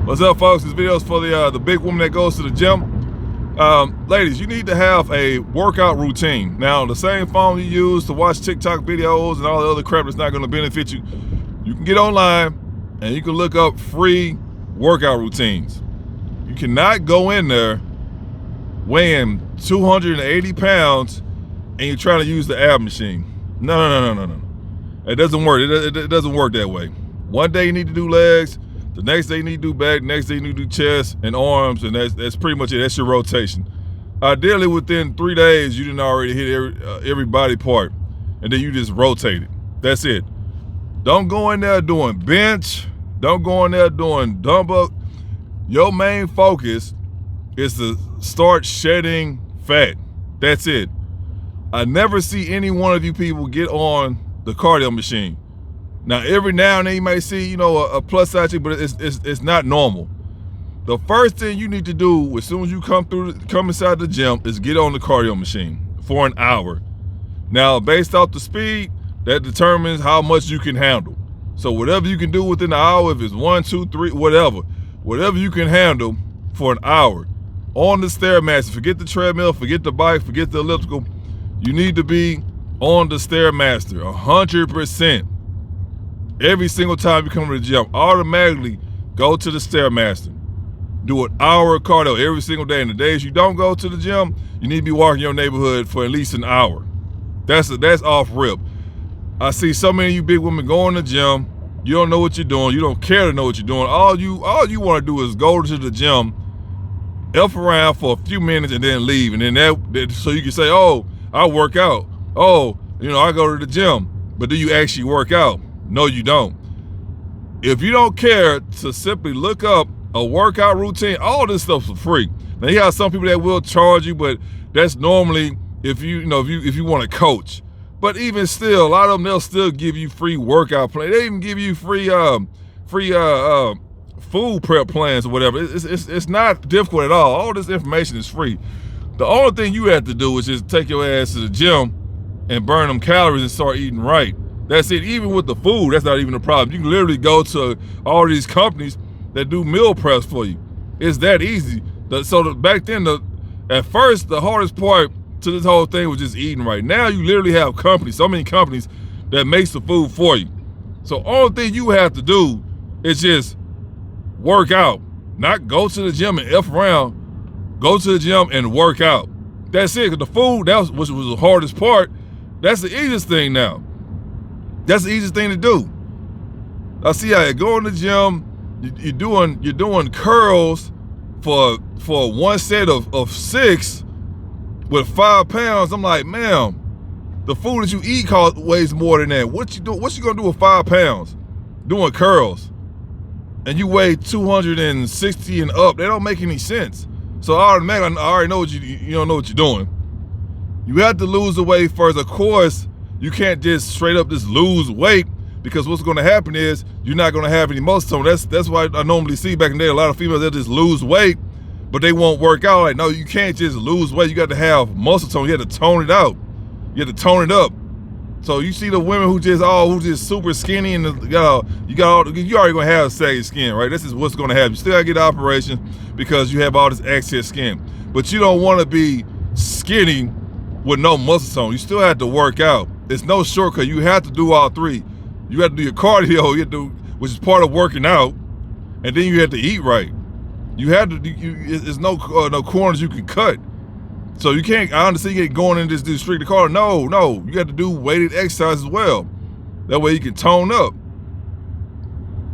What's up, folks? This video is for the big woman that goes to the gym. Ladies, you need to have a workout routine. Now, the same phone you use to watch TikTok videos and all the other crap that's not going to benefit you, you can get online and you can look up free workout routines. You cannot go in there weighing 280 pounds and you're trying to use the ab machine. No. It doesn't work. It doesn't work that way. One day you need to do legs, the next day you need to do back, next day you need to do chest and arms, and that's pretty much it. That's your rotation. Ideally, within 3 days, you didn't already hit every body part, and then you just rotate it. That's it. Don't go in there doing bench. Don't go in there doing dumbbell. Your main focus is to start shedding fat. That's it. I never see any one of you people get on the cardio machine. Now, every now and then you might see, a plus size chick, but it's not normal. The first thing you need to do as soon as you come inside the gym is get on the cardio machine for an hour. Now, based off the speed, that determines how much you can handle. So whatever you can do within the hour, if it's 1, 2, 3, whatever you can handle for an hour on the Stairmaster. Forget the treadmill, forget the bike, forget the elliptical. You need to be on the Stairmaster 100%. Every single time you come to the gym, automatically go to the Stairmaster. Do an hour of cardio every single day. And the days you don't go to the gym, you need to be walking your neighborhood for at least an hour. That's off rip. I see so many of you big women go in the gym. You don't know what you're doing. You don't care to know what you're doing. All you want to do is go to the gym, F around for a few minutes, and then leave. And then so you can say, oh, I work out. Oh, I go to the gym. But do you actually work out? No, you don't. If you don't care to simply look up a workout routine, all this stuff's for free. Now you have some people that will charge you, but that's normally if you want to coach. But even still, a lot of them, they'll still give you free workout plans. They even give you free food prep plans or whatever. It's not difficult at all. All this information is free. The only thing you have to do is just take your ass to the gym and burn them calories and start eating right. That's it. Even with the food, that's not even a problem. You can literally go to all these companies that do meal preps for you. It's that easy. Back then, at first, the hardest part to this whole thing was just eating right. Now you literally have so many companies that makes the food for you. So only thing you have to do is just work out. Not go to the gym and F around. Go to the gym and work out. That's it. Because the food, which was the hardest part, that's the easiest thing now. That's the easiest thing to do. I see how you go in the gym, you're doing curls for one set of 6 with 5 pounds. I'm like, ma'am, the food that you eat weighs more than that. What you gonna do with 5 pounds doing curls? And you weigh 260 and up. That don't make any sense. So automatically, I already know you don't know what you're doing. You have to lose the weight first. Of course, you can't just straight up just lose weight, because what's going to happen is you're not going to have any muscle tone. That's why I normally see back in the day a lot of females that just lose weight, but they won't work out. Like, no, you can't just lose weight. You got to have muscle tone. You have to tone it out. You have to tone it up. So you see the women who just super skinny and you already gonna have saggy skin, right? This is what's going to happen. You still got to get the operation because you have all this excess skin, but you don't want to be skinny with no muscle tone. You still have to work out. It's no shortcut. You have to do all three. You have to do your cardio, which is part of working out, and then you have to eat right. You have to. There's no corners you can cut. So you can't. I understand you can't go in and just do strictly cardio. No. You have to do weighted exercise as well. That way you can tone up.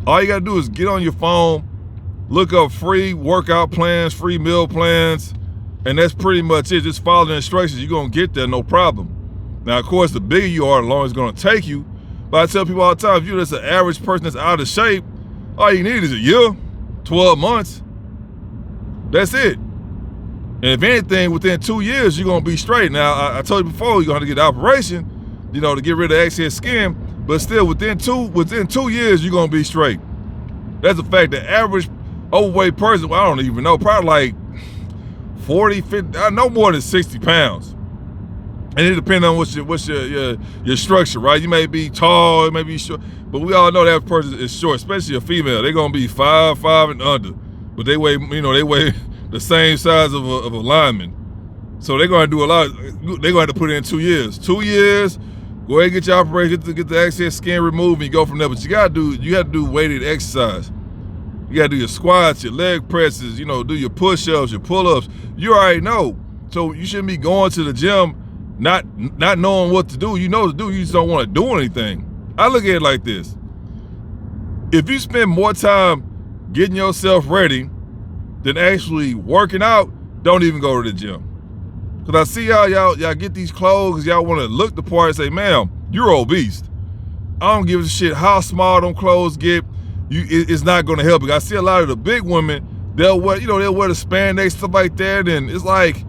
All you got to do is get on your phone, look up free workout plans, free meal plans, and that's pretty much it. Just follow the instructions. You're gonna get there, no problem. Now, of course, the bigger you are, the longer it's going to take you. But I tell people all the time, if you're just an average person that's out of shape, all you need is a year, 12 months. That's it. And if anything, within 2 years, you're going to be straight. Now, I told you before, you're going to have to get the operation, to get rid of excess skin. But still, within two years, you're going to be straight. That's a fact. The average overweight person, well, I don't even know, probably like 40, 50, no more than 60 pounds. And it depends on what's your structure, right? You may be tall, you may be short, but we all know that person is short, especially a female. They're gonna be 5'5" and under, but they weigh, they weigh the same size of a lineman. So they're gonna do a lot. They're gonna have to put in 2 years. 2 years. Go ahead and get your operation, get the excess skin removed, and you go from there. But you have to do weighted exercise. You gotta do your squats, your leg presses, do your push-ups, your pull-ups. You already know. So you shouldn't be going to the gym not knowing what to do. You know what to do, you just don't want to do anything. I look at it like this. If you spend more time getting yourself ready than actually working out, don't even go to the gym. Cause I see y'all get these clothes because y'all want to look the part and say, "Ma'am, you're obese." I don't give a shit how small them clothes get. It's not gonna help you. I see a lot of the big women, they'll wear the spandex, stuff like that, and it's like,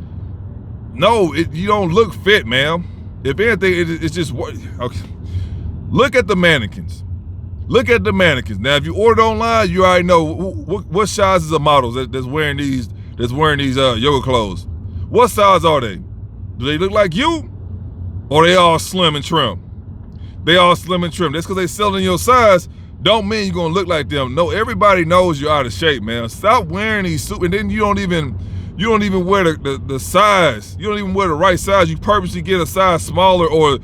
no, you don't look fit, ma'am. If anything, it's just okay. Look at the mannequins. Look at the mannequins. Now, if you ordered online, you already know what sizes of models that's wearing these yoga clothes. What size are they? Do they look like you? Or they all slim and trim? They all slim and trim. That's because they selling your size don't mean you're gonna look like them. No, everybody knows you're out of shape, man. Stop wearing these suits, and then you don't even wear the size. You don't even wear the right size. You purposely get a size smaller or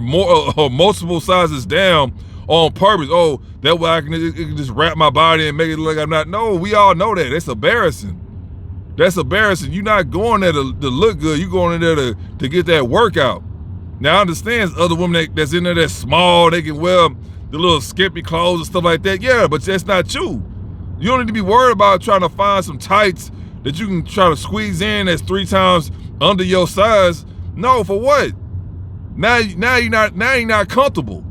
more or multiple sizes down on purpose. Oh, that way it can just wrap my body and make it look like I'm not. No, we all know that. That's embarrassing. That's embarrassing. You're not going there to look good. You're going in there to get that workout. Now I understand other women that's in there that's small, they can wear the little skimpy clothes and stuff like that. Yeah, but that's not you. You don't need to be worried about trying to find some tights that you can try to squeeze in that's 3 times under your size. No, for what? Now you're not comfortable.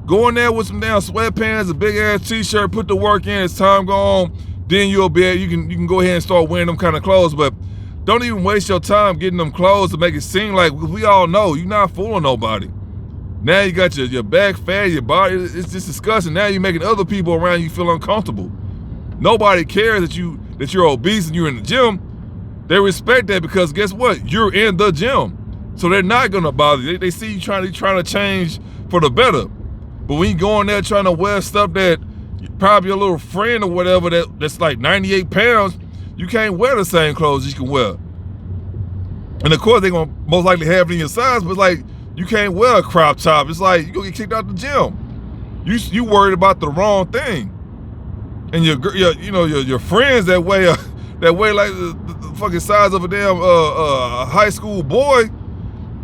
Go in there with some damn sweatpants, a big ass t-shirt, put the work in, as time go on, then you'll be able, you can go ahead and start wearing them kind of clothes. But don't even waste your time getting them clothes to make it seem like, we all know you're not fooling nobody. Now you got your back fat, your body, it's just disgusting. Now you're making other people around you feel uncomfortable. Nobody cares that you're obese and you're in the gym. They respect that because guess what? You're in the gym. So they're not gonna bother you. They see you trying to change for the better. But when you go in there trying to wear stuff that probably your little friend or whatever that's like 98 pounds, you can't wear the same clothes you can wear. And of course they're gonna most likely have it in your size, but it's like you can't wear a crop top. It's like you gonna get kicked out the gym. You worried about the wrong thing. And your friends that weigh like the fucking size of a damn high school boy,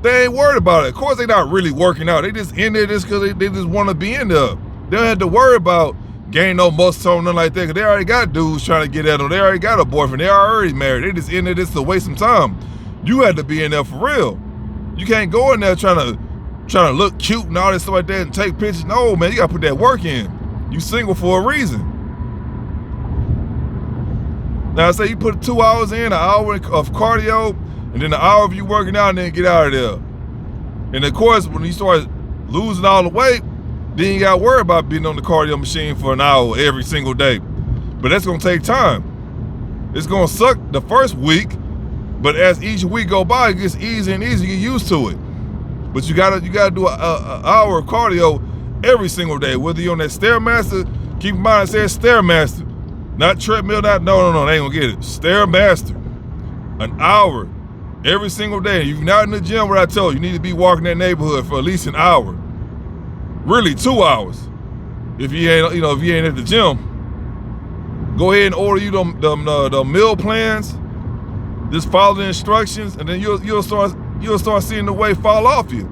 they ain't worried about it. Of course they not really working out. They just in there just because they just want to be in there. They don't have to worry about gaining no muscle or nothing like that, because they already got dudes trying to get at them. They already got a boyfriend. They already married. They just in there just to waste some time. You had to be in there for real. You can't go in there trying to look cute and all this stuff like that and take pictures. No, man, you gotta put that work in. You single for a reason. Now I say you put 2 hours in, an hour of cardio, and then an hour of you working out, and then get out of there. And of course, when you start losing all the weight, then you got to worry about being on the cardio machine for an hour every single day. But that's going to take time. It's going to suck the first week, but as each week go by, it gets easier and easier. You get used to it. But you got to do an hour of cardio every single day. Whether you're on that Stairmaster, keep in mind it says Stairmaster, not treadmill. No, they ain't gonna get it. Stairmaster, an hour every single day. If you're not in the gym, what I told you, you need to be walking that neighborhood for at least an hour. Really 2 hours. If you ain't at the gym, go ahead and order you the meal plans. Just follow the instructions, and then you'll start seeing the weight fall off you.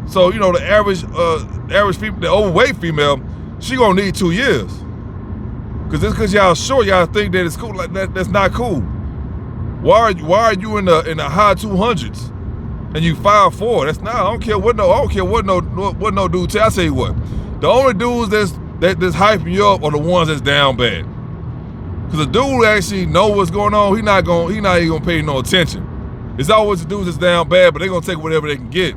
So the average female, the overweight female, she gonna need 2 years. Cause just cause y'all short, y'all think that it's cool. Like that's not cool. Why are you in the high 200s and you 5'4"? That's not. I don't care what no dude tell. I tell you what, the only dudes that's hyping you up are the ones that's down bad. Cause the dude actually know what's going on. He not even gonna pay no attention. It's always the dudes that's down bad, but they gonna take whatever they can get.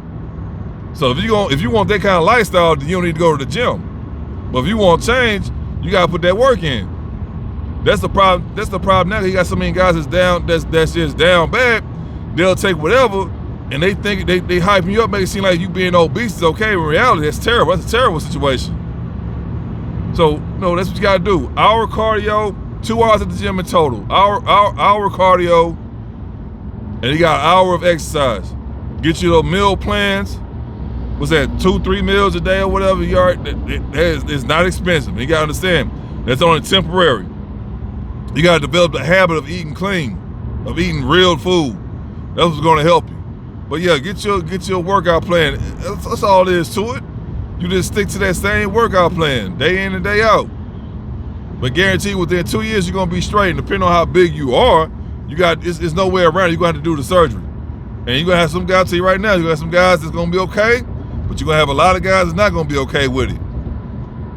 So if you want that kind of lifestyle, then you don't need to go to the gym. But if you want change, you gotta put that work in. That's the problem. That's the problem now. You got so many guys that's just down bad. They'll take whatever, and they think they hyping you up, make it seem like you being obese is okay. In reality, that's terrible. That's a terrible situation. So, no, that's what you gotta do. Hour cardio, 2 hours at the gym in total. Hour cardio, and you got an hour of exercise. Get you those meal plans. What's that, 2-3 meals a day or whatever? It's not expensive. You gotta understand, that's only temporary. You gotta develop the habit of eating clean, of eating real food. That's what's gonna help you. But yeah, get your workout plan. That's all there is to it. You just stick to that same workout plan, day in and day out. But guarantee within 2 years you're gonna be straight. And depending on how big you are, it's no way around it. You're gonna have to do the surgery. And you're gonna have some guys, I'll tell you right now, you're gonna have some guys that's gonna be okay, but you're gonna have a lot of guys that's not gonna be okay with it.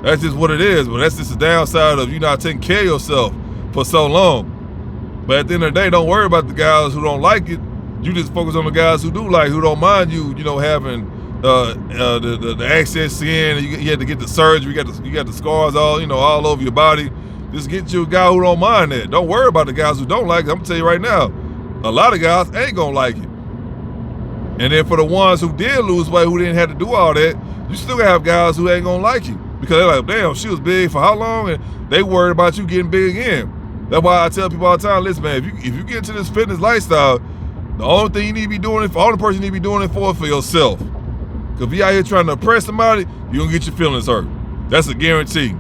That's just what it is, but that's just the downside of you not taking care of yourself for so long. But at the end of the day, don't worry about the guys who don't like it. You just focus on the guys who do like, who don't mind you having the excess skin. You had to get the surgery. You got the scars all over your body. Just get you a guy who don't mind that. Don't worry about the guys who don't like it. I'm gonna tell you right now, a lot of guys ain't gonna like it. And then for the ones who did lose weight, who didn't have to do all that, you still gonna have guys who ain't gonna like you because they're like, damn, she was big for how long, and they worried about you getting big again. That's why I tell people all the time, listen, man, if you get into this fitness lifestyle, the only thing you need to be doing it for, only person you need to be doing it for yourself. Because if you out here trying to impress somebody, you're gonna get your feelings hurt. That's a guarantee.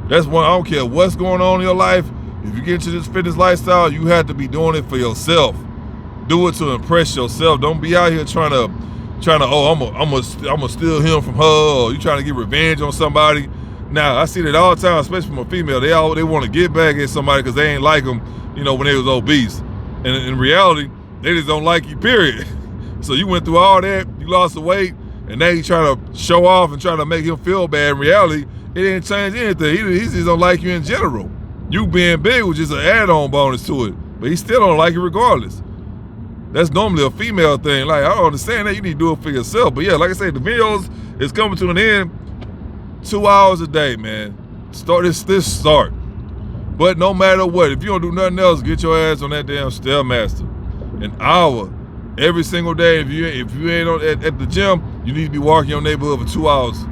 That's one, I don't care what's going on in your life. If you get into this fitness lifestyle, you have to be doing it for yourself. Do it to impress yourself. Don't be out here trying to I'm gonna steal him from her, or you trying to get revenge on somebody. Now I see that all the time, especially from a female. They want to get back at somebody because they ain't like them, when they was obese. And in reality, they just don't like you, period. So you went through all that, you lost the weight, and now you trying to show off and trying to make him feel bad. In reality, it didn't change anything. He just don't like you in general. You being big was just an add-on bonus to it, but he still don't like you regardless. That's normally a female thing. Like, I don't understand that. You need to do it for yourself. But yeah, like I said, the videos is coming to an end. 2 hours a day, man. Start. But no matter what, if you don't do nothing else, get your ass on that damn Stairmaster. An hour every single day. If you ain't at the gym, you need to be walking your neighborhood for 2 hours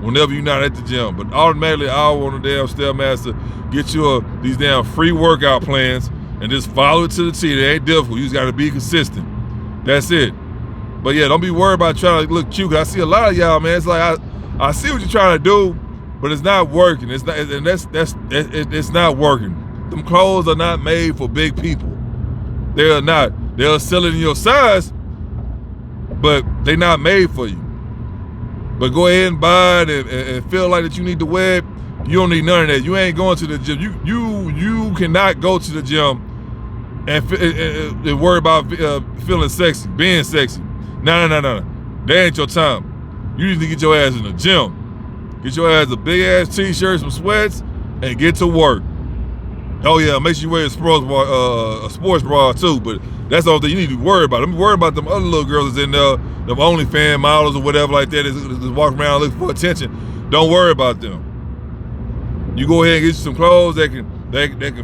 whenever you're not at the gym. But automatically, an hour on the damn Stairmaster. Get you these damn free workout plans and just follow it to the T. It ain't difficult. You just got to be consistent. That's it. But yeah, don't be worried about trying to look cute. Cause I see a lot of y'all, man. It's like I see what you're trying to do, but it's not working. It's not working. Them clothes are not made for big people. They are not. They'll sell it in your size, but they're not made for you. But go ahead and buy it and feel like that you need to wear it. You don't need none of that. You ain't going to the gym. You cannot go to the gym and worry about feeling sexy, being sexy. No. That ain't your time. You need to get your ass in the gym. Get your ass a big ass t-shirt, some sweats, and get to work. Oh yeah, make sure you wear a sports bra too, but that's all that you need to worry about. Don't be worried about them other little girls that's in there, them OnlyFans models or whatever like that, that's walking around looking for attention. Don't worry about them. You go ahead and get you some clothes that can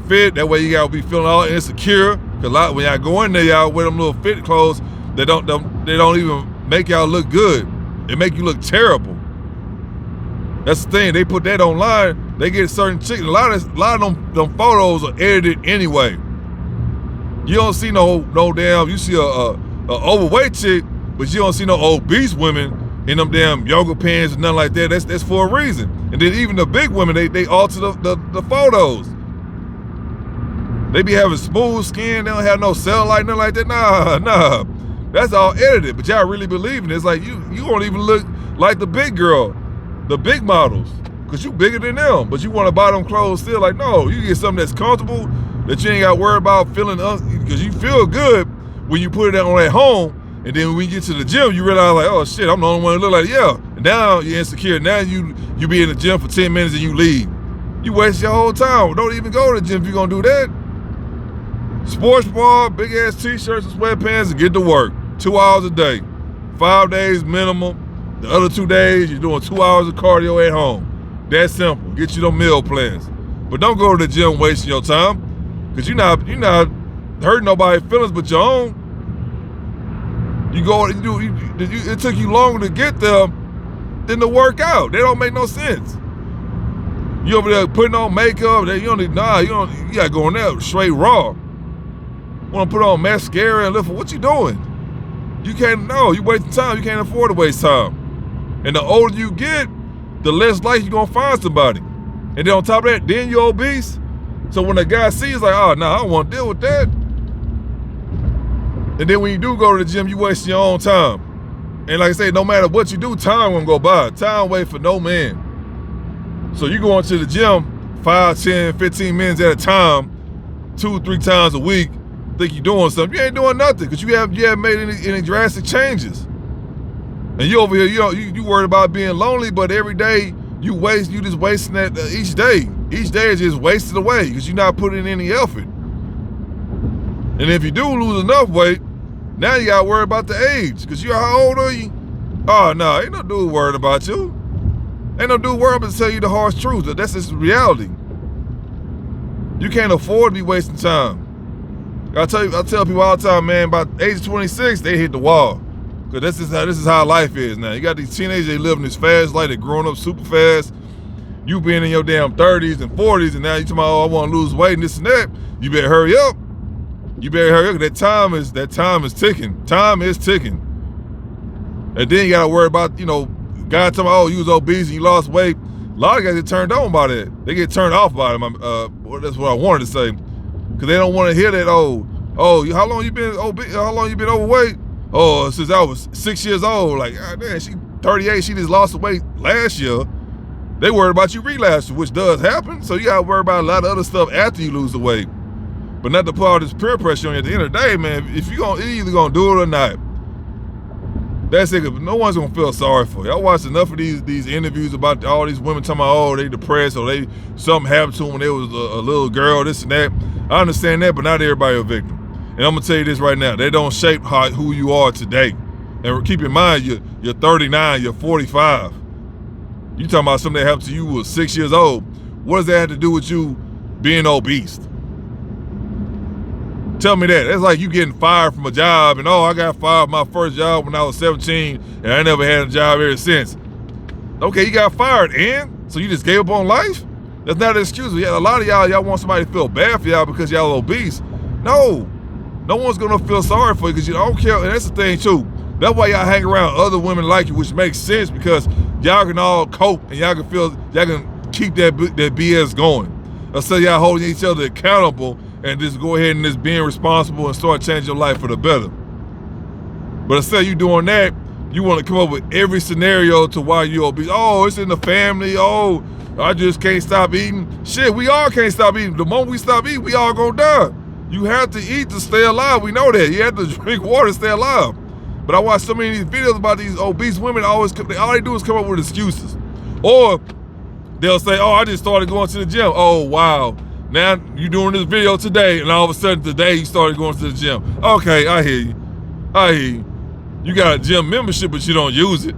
fit. That way you gotta be feeling all insecure. Cause when y'all go in there, y'all wear them little fit clothes that don't even make y'all look good. They make you look terrible. That's the thing. They put that online. They get certain chicks. A lot of them photos are edited anyway. You don't see no damn. You see a overweight chick, but you don't see no obese women in them damn yoga pants and nothing like that. That's for a reason. And then even the big women, they alter the photos. They be having smooth skin. They don't have no cellulite, nothing like that. Nah. That's all edited. But y'all really believe in it. It's like you won't even look like the big girl, the big models, because you bigger than them. But you want to buy them clothes still. Like, no, you get something that's comfortable, that you ain't got to worry about feeling, because you feel good when you put it on at home. And then when you get to the gym, you realize like, oh shit, I'm the only one that look like, yeah. And now you're insecure. Now you be in the gym for 10 minutes and you leave. You waste your whole time. Don't even go to the gym if you're gonna do that. Sports bra, big ass t-shirts and sweatpants, and get to work. 2 hours a day. 5 days minimum. The other 2 days, you're doing 2 hours of cardio at home. That simple. Get you them meal plans. But don't go to the gym wasting your time, because you're not hurting nobody's feelings but your own. It took you longer to get there than to work out. They don't make no sense. You over there putting on makeup, you don't need, you gotta go in there straight raw. Wanna put on mascara and lift, what you doing? You wasting time, you can't afford to waste time. And the older you get, the less likely you're gonna find somebody. And then on top of that, then you're obese. So when a guy sees like, oh, no, I don't wanna deal with that. And then when you do go to the gym, you waste your own time. And like I said, no matter what you do, time won't go by. Time wait for no man. So you go into the gym 5, 10, 15 minutes at a time, 2-3 times a week, think you're doing something. You ain't doing nothing because you haven't made any drastic changes. And you over here, you worried about being lonely, but every day you just wasting that each day. Each day is just wasted away because you're not putting in any effort. And if you do lose enough weight, now you gotta worry about the age because how old are you? Oh no, ain't no dude worried about you. Ain't no dude worried about to tell you the harsh truth. That's just reality. You can't afford to be wasting time. I tell people all the time, man, by the age of 26, they hit the wall. Because this is how life is now. You got these teenagers, they living this fast life, they growing up super fast. You being in your damn 30s and 40s, and now you talking about, oh, I want to lose weight and this and that. You better hurry up. You better hurry up. That time is ticking. Time is ticking. And then you gotta worry about, guys talking about, oh, you was obese and you lost weight. A lot of guys get turned on by that. They get turned off by it. That's what I wanted to say. Because they don't want to hear that, oh, how long you been obese? How long you been overweight? Oh, since I was 6 years old. Like, God damn, she 38, she just lost the weight last year. They worried about you relapsing, which does happen. So you gotta worry about a lot of other stuff after you lose the weight. But not to put all this peer pressure on you. At the end of the day, man, if you're either gonna do it or not. That's it. No one's gonna feel sorry for you. I watched enough of these interviews about all these women talking about, oh, they depressed or something happened to them when they was a little girl, this and that. I understand that, but not everybody a victim. And I'm gonna tell you this right now: they don't shape who you are today. And keep in mind, you're 39, you're 45. You talking about something that happened to you when you was 6 years old. What does that have to do with you being obese? Tell me that. That's like you getting fired from a job and, oh, I got fired from my first job when I was 17 and I never had a job ever since. Okay, you got fired and? So you just gave up on life? That's not an excuse. Yeah, a lot of y'all want somebody to feel bad for y'all because y'all obese. No one's gonna feel sorry for you because you don't care. And that's the thing too. That's why y'all hang around other women like you, which makes sense because y'all can all cope and y'all can keep that BS going. Instead of y'all holding each other accountable and just go ahead and just being responsible and start changing your life for the better. But instead of you doing that, you want to come up with every scenario to why you're obese. Oh, it's in the family. Oh, I just can't stop eating. Shit, we all can't stop eating. The moment we stop eating, we all gonna die. You have to eat to stay alive. We know that. You have to drink water to stay alive. But I watch so many of these videos about these obese women. All they do is come up with excuses. Or they'll say, oh, I just started going to the gym. Oh, wow. Now you're doing this video today, and all of a sudden today you started going to the gym. Okay, I hear you. You got a gym membership, but you don't use it.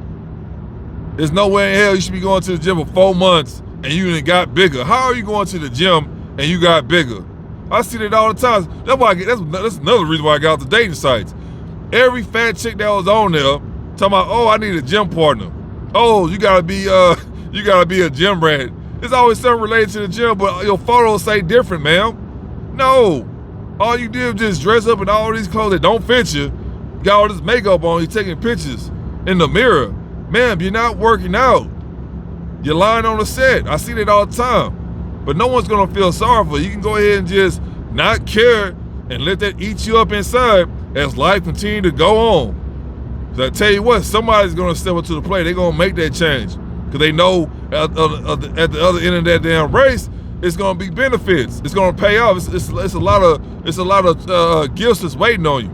There's no way in hell you should be going to the gym for 4 months and you even got bigger. How are you going to the gym and you got bigger? I see that all the time. That's another reason why I got off the dating sites. Every fat chick that was on there talking about, oh, I need a gym partner. Oh, you gotta be a gym rat. There's always something related to the gym, but your photos say different, man. No. All you did was just dress up in all these clothes that don't fit you, got all this makeup on, you taking pictures in the mirror. Man, you're not working out. You're lying on the set. I see that all the time. But no one's gonna feel sorry for you. You can go ahead and just not care and let that eat you up inside as life continues to go on. So I tell you what, somebody's gonna step up to the plate. They're gonna make that change. Because they know at the other end of that damn race, it's gonna be benefits. It's gonna pay off. It's a lot of gifts that's waiting on you.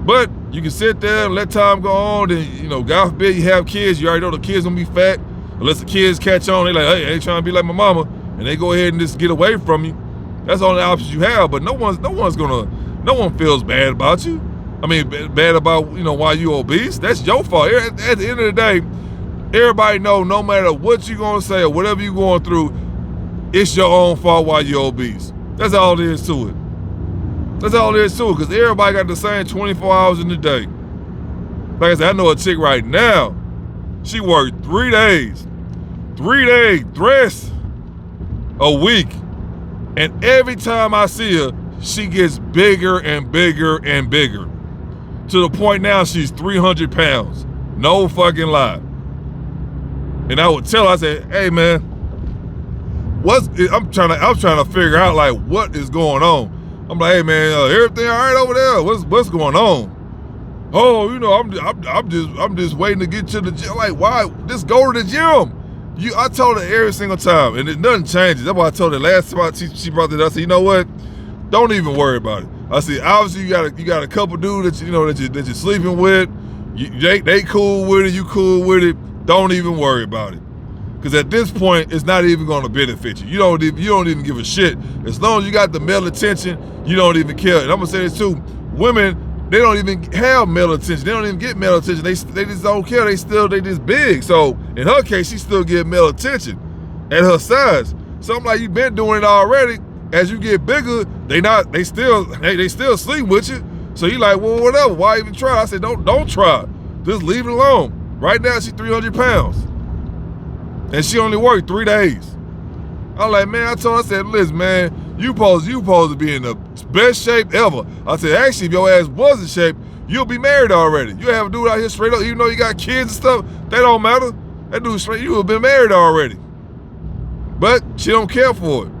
But you can sit there and let time go on. And God forbid you have kids. You already know the kids gonna be fat. Unless the kids catch on, they're like, hey, I ain't trying to be like my mama, and they go ahead and just get away from you. That's all the options you have. But no one feels bad about you. I mean, bad about why you obese. That's your fault. At the end of the day, everybody know no matter what you're gonna say or whatever you're going through, it's your own fault why you're obese. That's all there is to it. That's all there is to it, because everybody got the same 24 hours in the day. Like I said, I know a chick right now, she worked 3 days. 3 days, dressed, a week. And every time I see her, she gets bigger and bigger and bigger. To the point now she's 300 pounds. No fucking lie. And I would tell her, I said, hey man, I'm trying to figure out like what is going on. I'm like, hey man, everything all right over there? What's going on? Oh, you know, I'm just waiting to get to the gym. Like, why? Just go to the gym. I told her every single time, and nothing changes. That's why I told her last time she brought it up. I said, you know what? Don't even worry about it. I said, obviously you got a couple dudes that that you're sleeping with. They cool with it. You cool with it. Don't even worry about it. Because at this point, it's not even going to benefit you. You don't even give a shit. As long as you got the male attention, you don't even care. And I'm gonna say this too: women, they don't even have male attention. They don't even get male attention. They just don't care. They just big. So in her case, she still get male attention at her size. So I'm like, you've been doing it already. As you get bigger, they still sleep with you. So you like, well, whatever. Why even try? I said, don't try. Just leave it alone. Right now, she's 300 pounds, and she only worked 3 days. I'm like, man, I told her, I said, listen, man, you supposed to be in the best shape ever. I said, actually, if your ass was in shape, you'll be married already. You have a dude out here straight up, even though you got kids and stuff, that don't matter. That dude straight, you would have been married already. But she don't care for it.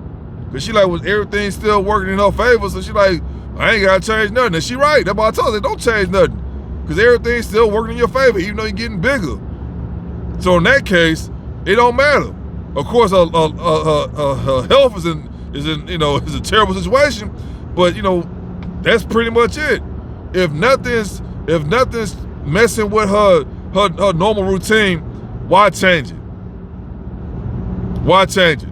Cause she like, was everything still working in her favor? So she like, I ain't gotta change nothing. And she right. That's why I told her, don't change nothing. Cause everything's still working in your favor, even though you're getting bigger. So in that case, it don't matter. Of course, her health is a terrible situation, but that's pretty much it. If nothing's messing with her normal routine, why change it? Why change it?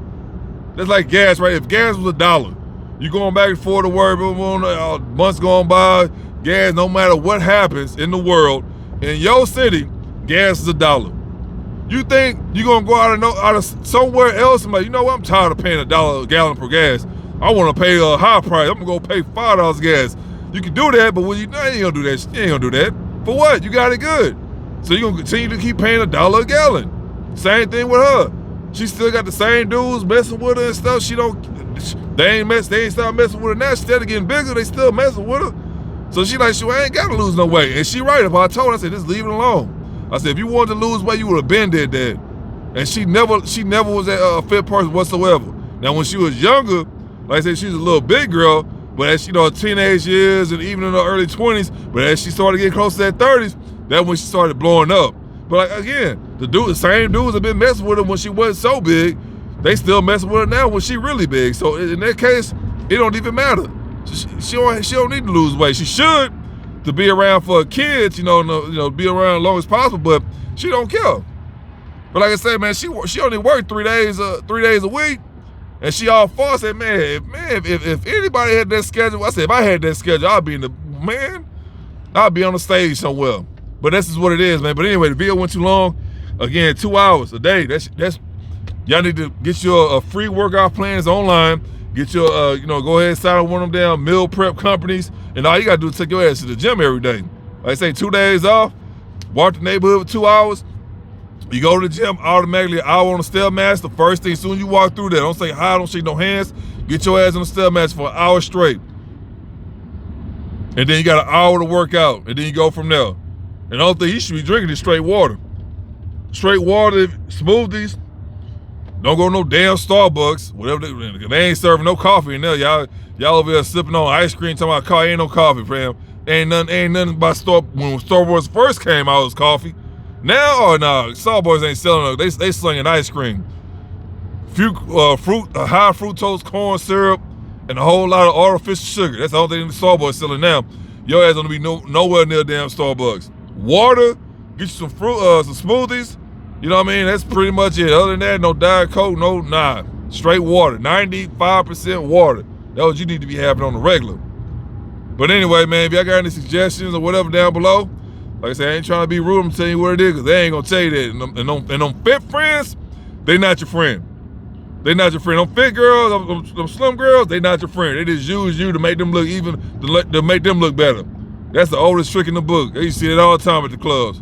That's like gas, right? If gas was $1, you going back and forth to work, months going by, gas, no matter what happens in the world, in your city, gas is $1. You think you're gonna go out of somewhere else and like, you know what, I'm tired of paying $1 a gallon for gas. I wanna pay a high price. I'm gonna go pay $5 gas. You can do that, but when you ain't gonna do that. You ain't gonna do that. For what? You got it good. So you're gonna continue to keep paying $1 a gallon. Same thing with her. She still got the same dudes messing with her and stuff. They ain't start messing with her now. Instead of getting bigger, they still messing with her. So she like, I ain't gotta lose no weight. And she right. If I told her, I said, just leave it alone. I said, if you wanted to lose weight, you would have been did that. And she never was a fit person whatsoever. Now, when she was younger, like I said, she was a little big girl, but as her teenage years and even in her early 20s, but as she started getting close to that 30s, that's when she started blowing up. But like, again, the same dudes have been messing with her when she wasn't so big. They still messing with her now when she really big. So in that case, it don't even matter. She don't need to lose weight. She should, to be around for her kids, be around as long as possible. But she don't care. But like I said, man, she only worked 3 days a week, and she all for. I said, if anybody had that schedule, I said, if I had that schedule, I'd be on the stage somewhere. But this is what it is, man. But anyway, the video went too long. Again, 2 hours a day. That's y'all need to get your free workout plans online. Get your go ahead and sign up one of them damn meal prep companies, and all you gotta do is take your ass to the gym every day. Like I say, 2 days off, walk the neighborhood for 2 hours. You go to the gym, automatically an hour on the Stairmaster. First thing, as soon as you walk through there, don't say hi, don't shake no hands. Get your ass on the Stairmaster for an hour straight. And then you got an hour to work out, and then you go from there. And the only thing you should be drinking is straight water. Straight water, smoothies. Don't go to no damn Starbucks. Whatever they ain't serving no coffee in there. Y'all over there sipping on ice cream, talking about coffee. Ain't no coffee, fam. Ain't nothing by when Starbucks first came out, it was coffee. Now, no, Starbucks ain't selling it. They slinging ice cream. High fructose corn syrup, and a whole lot of artificial sugar. That's the only thing the Starbucks selling now. Your ass gonna be nowhere near damn Starbucks. Water, get you some fruit, some smoothies. You know what I mean? That's pretty much it. Other than that, no Diet Coke, nah. Straight water, 95% water. That's what you need to be having on the regular. But anyway, man, if y'all got any suggestions or whatever down below, like I said, I ain't trying to be rude. I'm telling you what it is, because they ain't gonna tell you that. And them fit friends, they not your friend. They not your friend. Them fit girls, them slim girls, they not your friend. They just use you to make them look to make them look better. That's the oldest trick in the book. You see it all the time at the clubs.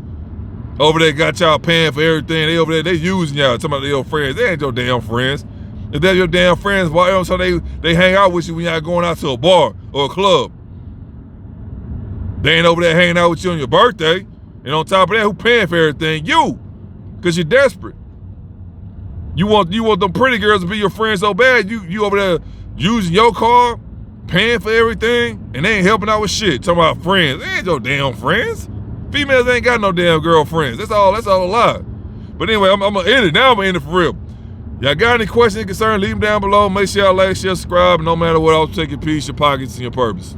Over there got y'all paying for everything. They over there, they using y'all. Talking about their friends. They ain't your damn friends. If they're your damn friends, why else they hang out with you when y'all going out to a bar or a club? They ain't over there hanging out with you on your birthday. And on top of that, who paying for everything? You, because you're desperate. You want them pretty girls to be your friends so bad, you over there using your car, paying for everything, and they ain't helping out with shit. Talking about friends. They ain't your damn friends. Females ain't got no damn girlfriends. That's all a lie. But anyway, I'm gonna end it. Now I'm gonna end it for real. Y'all got any questions, concerns, leave them down below. Make sure y'all like, share, subscribe, and no matter what, I'll take your peace, your pockets, and your purpose.